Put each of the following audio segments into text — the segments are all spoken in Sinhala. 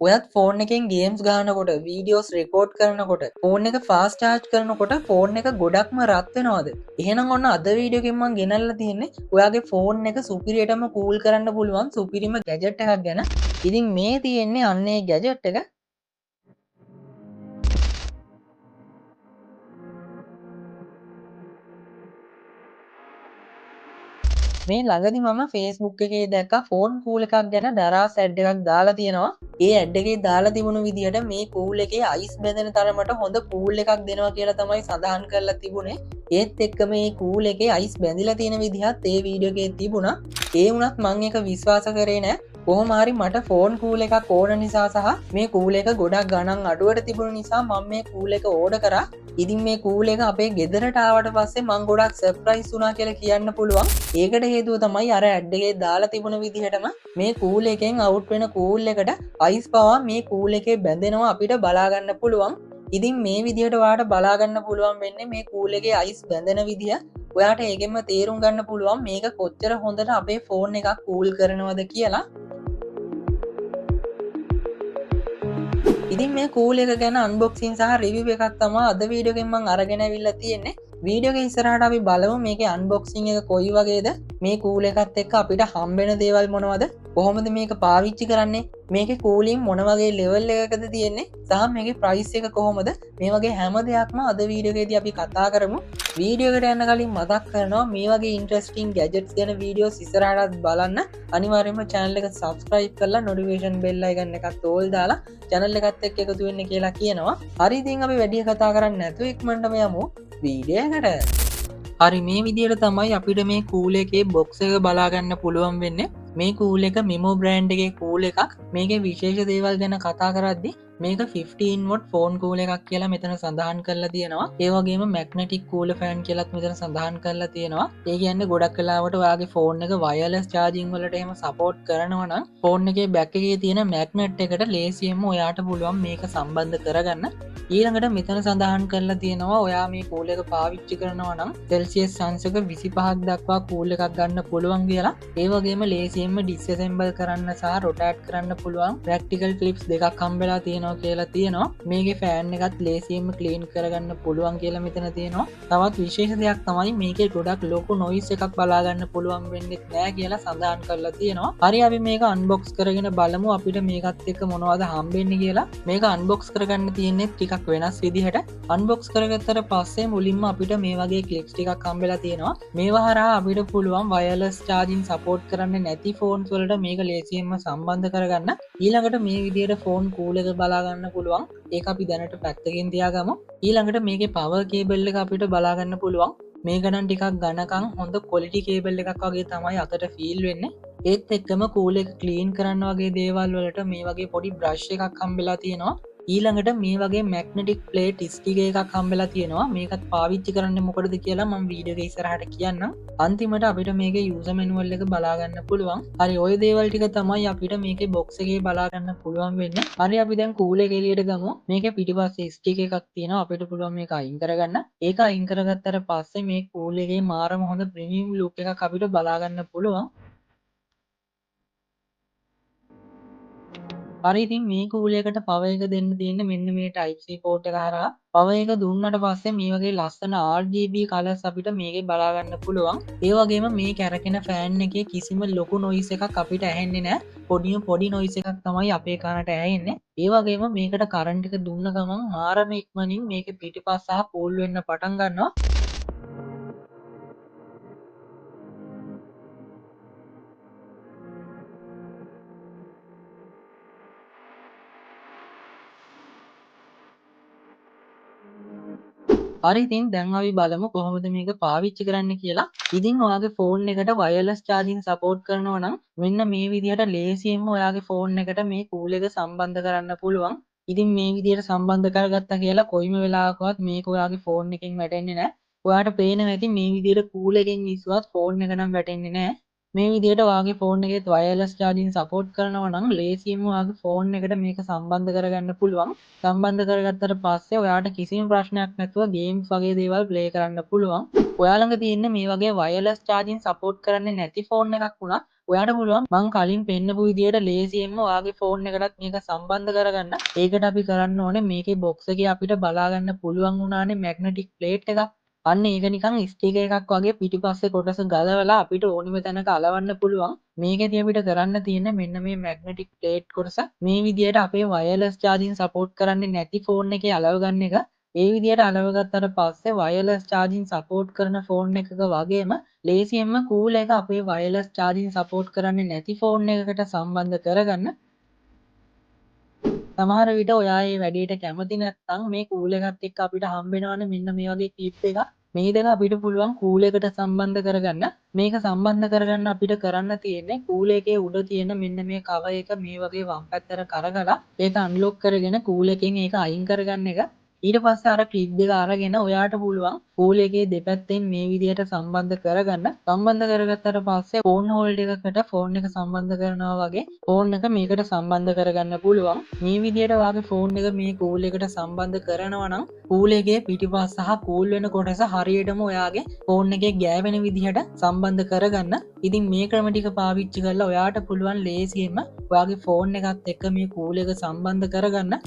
ඔයත් ෆෝන් එකෙන් ගේම්ස් ගහනකොට වීඩියෝස් රෙකෝඩ් කරනකොට ෆෝන් එක ෆාස්ට් චාර්ජ් කරනකොට ෆෝන් එක ගොඩක්ම රත් වෙනවද? එහෙනම් ඔන්න අද වීඩියෝ එකෙන් මම ගෙනල්ලා තියෙන්නේ ඔයාගේ ෆෝන් එක සුපිරියටම කූල් කරන්න පුළුවන් සුපිරිම ගැජට් එකක් ගැන. ඉතින් මේ තියෙන්නේ අන්න ඒ ගැජට් එක. මේ ළඟදි මම ෆේස්බුක් එකේ දැක්ක ෆෝන් කූල් එකක් ගැන දරාස් ඇඩ් එකක් දාලා තියෙනවා. ඒ ඇඩ් එකේ දාලා තිබුණු විදිහට මේ කූල් එකේ අයිස් බැඳෙන තරමට හොඳ කූල් එකක් දෙනවා කියලා තමයි සඳහන් කරලා තිබුණේ. ඒත් එක්ක මේ කූල් එකේ අයිස් බැඳිලා තියෙන විදිහත් ඒ වීඩියෝ එකේ තිබුණා. ඒ වුණත් මම ඒක විශ්වාස කරේ නෑ. කොහොම හරි මට ෆෝන් කූල් එකක් ඕන නිසා සහ මේ කූල් එක ගොඩක් ගණන් අඩුවට තිබුණු නිසා මම මේ කූල් එක ඕඩර් කරා. ඉතින් මේ කූල් එක අපේ ගෙදරට ආවට පස්සේ මං ගොඩක් සර්ප්‍රයිස් වුණා කියලා කියන්න පුළුවන්. ඒකට හේතුව තමයි අර ඇඩ් එකේ දාලා තිබුණ විදිහටම මේ කූල් එකෙන් අවුට් වෙන කූල් එකට අයිස් පවා මේ කූල් එකේ බැඳෙනවා අපිට බලා ගන්න පුළුවන්. ඉතින් මේ විදිහට ඔයාලට බලා ගන්න පුළුවන් වෙන්නේ මේ කූල් එකේ අයිස් බැඳෙන විදිය. ඔයාට ඒකෙන්ම තේරුම් ගන්න පුළුවන් මේක කොච්චර හොඳට අපේ ෆෝන් එකක් කූල් කරනවද කියලා. ඉතින් මේ කූල් එක ගැන අන්බොක්සින් සහ රිවිව් එකක් තමයි අද වීඩියෝ එකෙන් මම අරගෙන අවිල්ලා තියෙන්නේ. වීඩියෝ එක ඉස්සරහට අපි බලමු මේකේ අන්බොක්සින් එක කොයි වගේද, මේ කූල් එකත් එක්ක අපිට හම්බෙන දේවල් මොනවද, කොහොමද මේක පාවිච්චි කරන්නේ, මේකේ කූලින් මොන වගේ ලෙවල් එකකද තියෙන්නේ සහ මේකේ ප්‍රයිස් එක කොහොමද, මේ වගේ හැම දෙයක්ම අද වීඩියෝ එකේදී අපි කතා කරමු. වීඩියෝ එකට යන්න කලින් මතක් කරනවා මේ වගේ ඉන්ට්‍රස්ටිං ගැජට්ස් ගැන වීඩියෝස් ඉස්සරහටත් බලන්න අනිවාර්යයෙන්ම channel එක subscribe කරලා notification bell icon එකත් ඕල් දාලා channel එකත් එක්ක එකතු වෙන්න කියලා කියනවා. හරි, ඉතින් අපි වැඩි කතා කරන්නේ නැතුව ඉක්මනටම යමු වීඩියෝ එකට. හරි, මේ විදිහට තමයි අපිට මේ කූල් එකේ බොක්ස් එක බලා ගන්න පුළුවන් වෙන්නේ. මේ කූල් එක මිමෝ බ්‍රෑන්ඩ් එකේ කූල් එකක්. මේකේ විශේෂ දේවල් ගැන කතා කරද්දී මේක 15 watt ෆෝන් කූල් එකක් කියලා මෙතන සඳහන් කරලා තියෙනවා. ඒ වගේම මැග්නටික් කූලර් ෆෑන් කියලාත් මෙතන සඳහන් කරලා තියෙනවා. ඒ කියන්නේ ගොඩක් වෙලාවට ඔයාගේ ෆෝන් එක වයර්ලස් චාර්ජින් වලට එහෙම සපෝට් කරනවා නම් ෆෝන් එකේ බෑක් එකේ තියෙන මැග්නට් එකට ලේසියෙන්ම ඔයාට පුළුවන් මේක සම්බන්ධ කරගන්න. ඊළඟට මෙතන සඳහන් කරලා තියෙනවා ඔයා මේ කූල් එක පාවිච්චි කරනවා නම් සෙල්සියස් අංශක 25ක් දක්වා කූල් එකක් ගන්න පුළුවන් කියලා. ඒ වගේම ලේසියෙන්ම ඩිස්ඇසෙම්බල් කරන්න සහ රොටේට් කරන්න පුළුවන් ප්‍රැක්ටිකල් ක්ලිප්ස් දෙකක් හම්බෙලා තියෙනවා කියලා තියෙනවා. මේකේ ෆෑන් එකත් ලේසියෙන්ම ක්ලීන් කරගන්න පුළුවන් කියලා මෙතන තියෙනවා. තවත් විශේෂ දෙයක් තමයි මේකේ ගොඩක් ලොකු නොයිස් එකක් බලා ගන්න පුළුවන් වෙන්නේ නැහැ කියලා සඳහන් කරලා තියෙනවා. හරි, අපි මේක අන්බොක්ස් කරගෙන බලමු අපිට මේකත් එක්ක මොනවද හම්බෙන්නේ කියලා. මේක අන්බොක්ස් කරගන්න තියෙන්නේ ටිකක් වෙනස් විදිහට. අන්බොක්ස් කරගත්තට පස්සේ මුලින්ම අපිට මේ වගේ ක්ලිප්ස් ටිකක් හම්බෙලා තියෙනවා. මේවා හරහා අපිට පුළුවන් වයර්ලස් චාර්ජින් සපෝට් කරන්නේ නැති ෆෝන්ස් වලට මේක ලේසියෙන්ම සම්බන්ධ කරගන්න. ඊළඟට මේ විදිහට ෆෝන් කූල් එක බලා ගන්න පුළුවන්. ඒක අපි දැනට පැත්තකින් තියාගමු. ඊළඟට මේකේ පවර් කේබල් එක අපිට බලා ගන්න පුළුවන්. මේක නම් ටිකක් ඝනකම් හොඳ ක්වොලිටි කේබල් එකක් වගේ තමයි අතට ෆීල් වෙන්නේ. ඒත් එක්කම කූල් එක ක්ලීන් කරන්න වගේ දේවල් වලට මේ වගේ පොඩි බ්‍රෂ් එකක් හම්බෙලා තියෙනවා. ඊළඟට මේ වගේ මැග්නටික් ප්ලේට් ස්ටික් එකක් හම්බෙලා තියෙනවා. මේකත් පාවිච්චි කරන්නේ මොකටද කියලා මම වීඩියෝ එක ඉස්සරහට කියන්නම්. අන්තිමට අපිට මේකේ යූසර් මැනුවල් එක බලා ගන්න පුළුවන්. හරි, ওই දේවල් ටික තමයි අපිට මේකේ බොක්ස් එකේ බලා ගන්න පුළුවන් වෙන්නේ. හරි, අපි දැන් කූල් එක එළියට ගමු. මේකේ පිටිපස්සේ ස්ටික් එකක් තියෙනවා. අපිට පුළුවන් මේක අයින් කරගන්න. ඒක අයින් කරගත්තට පස්සේ මේ කූල් එකේ මාරම හොඳ ප්‍රීමියම් ලුක් එකක් අපිට බලා ගන්න පුළුවන්. හරි, ඉතින් මේ කූල් එකට පවර් එක දෙන්න තියෙන්නේ මෙන්න මේ type C port එක හරහා. පවර් එක දුන්නට පස්සේ මේ වගේ ලස්සන RGB කලර්ස් අපිට මේකේ බලා ගන්න පුළුවන්. ඒ වගේම මේ කැරකෙන ෆෑන් එකේ කිසිම ලොකු නොයිස් එකක් අපිට ඇහෙන්නේ නැහැ. පොඩි නොයිස් එකක් තමයි අපේ කනට ඇහෙන්නේ. ඒ වගේම මේකට කරන්ට් එක දුන්න ගමන් මාරම ඉක්මනින් මේකේ පිටිපස්ස සහ කූල් වෙන්න පටන් ගන්නවා. හරි, ඉතින් දැන් අපි බලමු කොහොමද මේක පාවිච්චි කරන්න කියලා. ඉතින් ඔයාගේ ෆෝන් එකට වයර්ලස් චාර්ජින් සපෝට් කරනවා නම් මෙන්න මේ විදිහට ලේසියෙන්ම ඔයාගේ ෆෝන් එකට මේ කූල් එක සම්බන්ධ කරන්න පුළුවන්. ඉතින් මේ විදිහට සම්බන්ධ කරගත්තා කියලා කොයිම වෙලාවකවත් මේක ඔයාගේ ෆෝන් එකෙන් වැටෙන්නේ නැහැ. ඔයාට පේනවා ඇති මේ විදිහට කූල් එකෙන් ඉස්සුවත් ෆෝන් එක නම් වැටෙන්නේ නැහැ. මේ විදිහට ඔයාගේ ෆෝන් එකේ වයර්ලස් චාර්ජින් සපෝට් කරනවා නම් ලේසියෙන්ම ඔයාගේ ෆෝන් එකට මේක සම්බන්ධ කරගන්න පුළුවන්. සම්බන්ධ කරගත්තට පස්සේ ඔයාට කිසිම ප්‍රශ්නයක් නැතුව ගේම්ස් වගේ දේවල් ප්ලේ කරන්න පුළුවන්. ඔයා ළඟ තියෙන මේ වගේ වයර්ලස් චාර්ජින් සපෝට් කරන්නේ නැති ෆෝන් එකක් වුණත් ඔයාට පුළුවන් මං කලින් පෙන්නපු විදියට ලේසියෙන්ම ඔයාගේ ෆෝන් එකටත් මේක සම්බන්ධ කරගන්න. ඒකට අපි කරන්න ඕනේ මේකේ බොක්ස් එකේ අපිට බලා ගන්න පුළුවන් වුණානේ මැග්නටික් ප්ලේට් එකක්. අන්න ඒක නිකන් ස්ටිකර් එකක් වගේ පිටිපස්සේ කොටස ගලවලා අපිට ඕනිම තැනක අලවන්න පුළුවන්. මේකෙදී අපිට කරන්න තියෙන්නේ මෙන්න මේ මැග්නටික් ප්ලේට් කොටස මේ විදියට අපේ වයර්ලස් චාර්ජින් සපෝට් කරන්නේ නැති ෆෝන් එකේ අලව ගන්න එක. ඒ විදියට අලවගත්තට පස්සේ වයර්ලස් චාර්ජින් සපෝට් කරන ෆෝන් එකක වගේම ලේසියෙන්ම කූල එක අපේ වයර්ලස් චාර්ජින් සපෝට් කරන්නේ නැති ෆෝන් එකකට සම්බන්ධ කරගන්න. සමහර විට ඔයා මේ වැඩේට කැමති නැත්නම් මේ කූල එකත් එක්ක අපිට හම්බ වෙනවනේ මෙන්න මේ වගේ ක්ලිප් එකක්. මේ දෙක අපිට පුළුවන් කූල එකට සම්බන්ධ කරගන්න. මේක සම්බන්ධ කරගන්න අපිට කරන්න තියෙන්නේ කූල එකේ උඩ තියෙන මෙන්න මේ කවර් එක මේ වගේ වම් පැත්තට කරගලා ඒක අන්ලොක් කරගෙන කූල එකෙන් ඒක අයින් කරගන්න එක. ඊට පස්සේ අර ක්ලිප් දෙක අරගෙන ඔයාට පුළුවන් කූල එකේ දෙපැත්තෙන් මේ විදියට සම්බන්ධ කරගන්න. සම්බන්ධ කරගත්තට පස්සේ ෆෝන් හෝල්ඩර් එකකට ෆෝන් එක සම්බන්ධ කරනවා වගේ ෆෝන් එක මේකට සම්බන්ධ කරගන්න පුළුවන්. මේ විදියට ඔයාගේ ෆෝන් එක මේ කූල එකට සම්බන්ධ කරනවා නම් කූල එකේ පිටිපස්ස සහ කූල් වෙන කොටස හරියටම ඔයාගේ ෆෝන් එකේ ගෑවෙන විදිහට සම්බන්ධ කරගන්න. ඉතින් මේ ක්‍රම ටික පාවිච්චි කරලා ඔයාට පුළුවන් ලේසියෙන්ම ඔයාගේ ෆෝන් එකත් එක්ක මේ කූල එක සම්බන්ධ කරගන්න.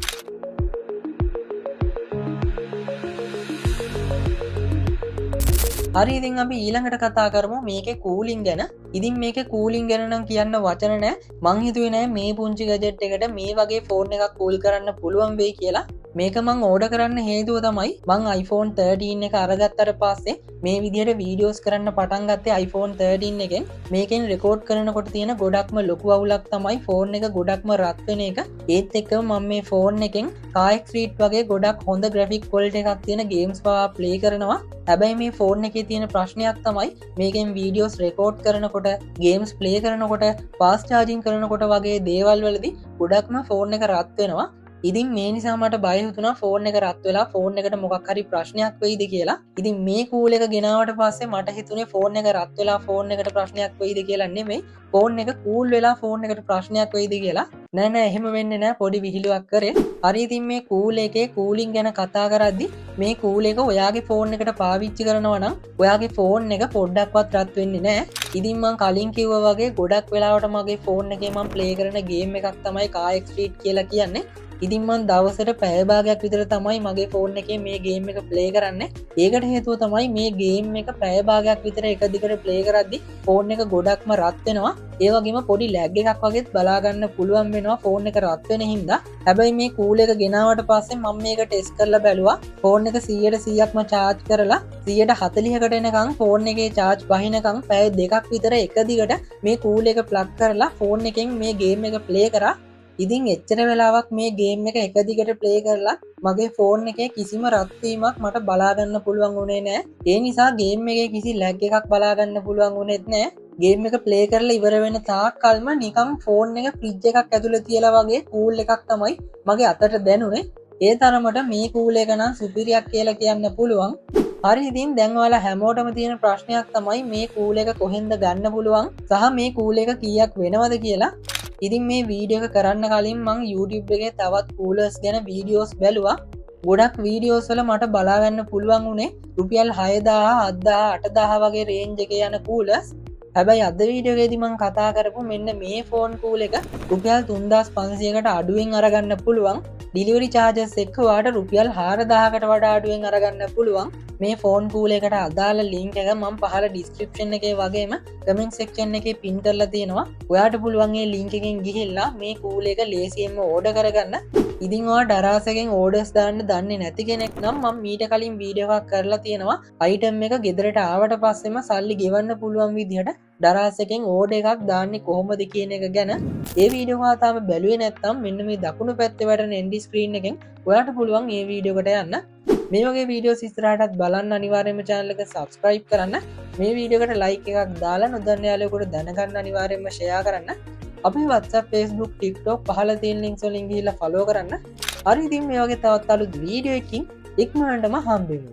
හරි ඉතින් අපි ඊළඟට කතා කරමු මේකේ කූලින් ගැන. ඉතින් මේකේ කූලින් ගැන නම් කියන්න වචන නැහැ. මං හිතුවේ නෑ මේ පුංචි ගැජට් එකට මේ වගේ ෆෝන් එකක් කූල් කරන්න පුළුවන් වෙයි කියලා. මේක මං ඕඩර් කරන්න හේතුව තමයි මං iPhone 13 එක අරගත්තට පස්සේ මේ විදිහට වීඩියෝස් කරන්න පටන් ගත්තේ iPhone 13 එකෙන්. මේකෙන් රෙකෝඩ් කරනකොට තියෙන ගොඩක්ම ලොකු අවුලක් තමයි ෆෝන් එක ගොඩක්ම රත් වෙන එක. ඒත් එක්කම මම මේ ෆෝන් එකෙන් කායක් ස්ට්‍රීට් වගේ ගොඩක් හොඳ ග්‍රැෆික් ක්වොලිටි එකක් තියෙන ගේම්ස් පවා ප්ලේ කරනවා. හැබැයි මේ ෆෝන් එකේ තියෙන ප්‍රශ්නයක් තමයි මේකෙන් වීඩියෝස් රෙකෝඩ් කරනකොට ගේම්ස් ප්ලේ කරනකොට ෆාස්ට් චාර්ජින් කරනකොට වගේ දේවල් වලදී ගොඩක්ම ෆෝන් එක රත් වෙනවා. ඉතින් මේ නිසා මට බය හිතුණා ෆෝන් එක රත් වෙලා ෆෝන් එකට මොකක් හරි ප්‍රශ්නයක් වෙයිද කියලා. ඉතින් මේ කූල් එක ගෙනාවට පස්සේ මට හිතුනේ ෆෝන් එක රත් වෙලා ෆෝන් එකට ප්‍රශ්නයක් වෙයිද කියලා නෙමෙයි. ෆෝන් එක කූල් වෙලා ෆෝන් එකට ප්‍රශ්නයක් වෙයිද කියලා. නෑ එහෙම වෙන්නේ නෑ පොඩි විහිළුවක් කරේ. හරි ඉතින් මේ කූල් එකේ කූලින් ගැන කතා කරද්දි මේ කූල් එක ඔයාගේ ෆෝන් එකට පාවිච්චි කරනවා නම් ඔයාගේ ෆෝන් එක පොඩ්ඩක්වත් රත් වෙන්නේ නෑ. ඉතින් මම කලින් කිව්වා වගේ ගොඩක් වෙලාවට මගේ ෆෝන් එකේ මම ප්ලේ කරන ගේම් එකක් තමයි කායක් ස්ට්‍රීට් කියලා කියන්නේ. ඉතින් මං දවසට පැය භාගයක් විතර තමයි මගේ ෆෝන් එකේ මේ ගේම් එක ප්ලේ කරන්නේ. ඒකට හේතුව තමයි මේ ගේම් එක පැය භාගයක් විතර එක දිගට ප්ලේ කරද්දි ෆෝන් එක ගොඩක්ම රත් වෙනවා. ඒ වගේම පොඩි ලැග් එකක් වගේත් බලා ගන්න පුළුවන් වෙනවා ෆෝන් එක රත් වෙන හින්දා. හැබැයි මේ කූල් එක ගෙනාවට පස්සේ මම මේක ටෙස්ට් කරලා බැලුවා. ෆෝන් එක 100%ක්ම charge කරලා 140කට එනකන් ෆෝන් එකේ charge බහිනකන් පැය දෙකක් විතර එක දිගට මේ කූල් එක ප්ලග් කරලා ෆෝන් එකෙන් මේ ගේම් එක ප්ලේ කරා. ඉතින් එච්චර වෙලාවක් මේ ගේම් එක එක දිගට ප්ලේ කරලා මගේ ෆෝන් එකේ කිසිම රත් වීමක් මට බලා ගන්න පුළුවන් වුණේ නැහැ. ඒ නිසා ගේම් එකේ කිසි ලැග් එකක් බලා ගන්න පුළුවන් වුණෙත් නැහැ. ගේම් එක ප්ලේ කරලා ඉවර වෙන තාක් කල්ම නිකන් ෆෝන් එක ෆ්‍රිජ් එකක් ඇතුලේ තියලා වගේ කූල් එකක් තමයි මගේ අතට දැනුනේ. ඒ තරමට මේ කූල් එක නම් සුපිරියක් කියලා කියන්න පුළුවන්. හරි ඉතින් දැන් ඔයාලා හැමෝටම තියෙන ප්‍රශ්නයක් තමයි මේ කූල් එක කොහෙන්ද ගන්න පුළුවන් සහ මේ කූල් එක කීයක් වෙනවද කියලා. ඉතින් මේ වීඩියෝ එක කරන්න කලින් මං YouTube එකේ තවත් කූලර්ස් ගැන වීඩියෝස් බැලුවා. ගොඩක් වීඩියෝස් වල මට බලා ගන්න පුළුවන් උනේ රුපියල් 6000 7000 8000 වගේ රේන්ජ් එකේ යන කූලර්ස්. හැබැයි අද වීඩියෝ එකේදී මං කතා කරපු මෙන්න මේ ෆෝන් කූල් එක රුපියල් 3500කට අඩුවෙන් අරගන්න පුළුවන්. ඩිලිවරි චාර්ජස් එක්ක ඔයාට රුපියල් 4000කට වඩා අඩුවෙන් අරගන්න පුළුවන්. මේ ෆෝන් කූල් එකට අදාළ ලින්ක් එක මම පහළ ඩිස්ක්‍රිප්ෂන් එකේ වගේම කමෙන්ට් සෙක්ෂන් එකේ පින් කරලා තියෙනවා. ඔයාට පුළුවන් මේ ලින්ක් එකෙන් ගිහිල්ලා මේ කූල් එක ලේසියෙන්ම ඕඩර් කරගන්න. ඉතින් ඔයා ඩරාසගෙන් ඕඩර්ස් දාන්න දන්නේ නැති කෙනෙක් නම් මම මීට කලින් වීඩියෝ එකක් කරලා තියෙනවා. අයිටම් එක ගෙදරට ආවට පස්සෙම සල්ලි ගෙවන්න පුළුවන් විදිහට ඩරාසගෙන් ඕඩර් එකක් දාන්නේ කොහොමද කියන එක ගැන. ඒ වීඩියෝ එක තාම බැලුවේ නැත්නම් මෙන්න මේ දකුණු පැත්තේ වැටෙන එන්ඩි ස්ක්‍රීන් එකෙන් ඔයාට පුළුවන් මේ වීඩියෝ එකට යන්න. මේ වගේ වීඩියෝස් ඉස්සරහටත් බලන්න අනිවාර්යයෙන්ම channel එක subscribe කරන්න. මේ වීඩියෝ එකට like එකක් දාලා නොදන්න යාළුවෙකුට දැනගන්න අනිවාර්යයෙන්ම share කරන්න. අපේ WhatsApp Facebook TikTok පහළ තියෙන links වලින් ගිහිල්ලා follow කරන්න. හරි ඉතින් මේ වගේ තවත් අලුත් වීඩියෝ එකකින් ඉක්මනටම හම්බෙමු.